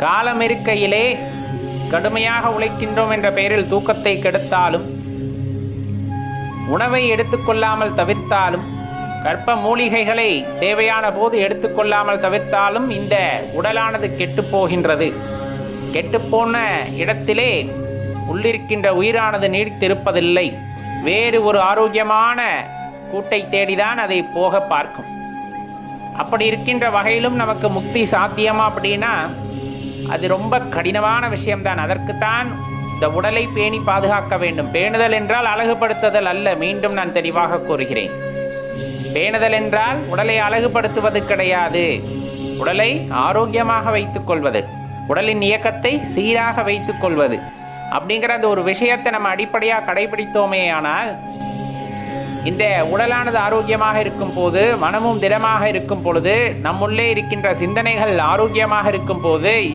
காலம் இருக்கையிலே கடுமையாக உழைக்கின்றோம் என்ற பெயரில் தூக்கத்தை கெடுத்தாலும், உணவை எடுத்துக்கொள்ளாமல் தவிர்த்தாலும், கற்ப மூலிகைகளை தேவையான போது எடுத்துக்கொள்ளாமல் தவிர்த்தாலும் இந்த உடலானது கெட்டுப்போகின்றது. கெட்டுப்போன இடத்திலே உள்ளிருக்கின்ற உயிரானது நீடித்திருப்பதில்லை. வேறு ஒரு ஆரோக்கியமான கூட்டை தேடிதான் அதை போக பார்க்கும். அப்படி இருக்கின்ற வகையிலும் நமக்கு முக்தி சாத்தியமா அப்படின்னா அது ரொம்ப கடினமான விஷயம்தான். அதற்குத்தான் இந்த உடலை பேணி பாதுகாக்க வேண்டும். பேணுதல் என்றால் அழகுபடுத்துதல் அல்ல. மீண்டும் நான் தெளிவாக கூறுகிறேன். பேணுதல் என்றால் உடலை அழகுபடுத்துவது கிடையாது. உடலை ஆரோக்கியமாக வைத்துக் கொள்வது, உடலின் இயக்கத்தை சீராக வைத்துக் கொள்வது அப்படிங்கிற அந்த ஒரு விஷயத்தை நம்ம அடிப்படையாக கடைபிடித்தோமே ஆனால் இந்த உடலானது ஆரோக்கியமாக இருக்கும் போது, மனமும் திடமாக இருக்கும் பொழுது, நம்முள்ளே இருக்கின்ற சிந்தனைகள் ஆரோக்கியமாக இருக்கும் போது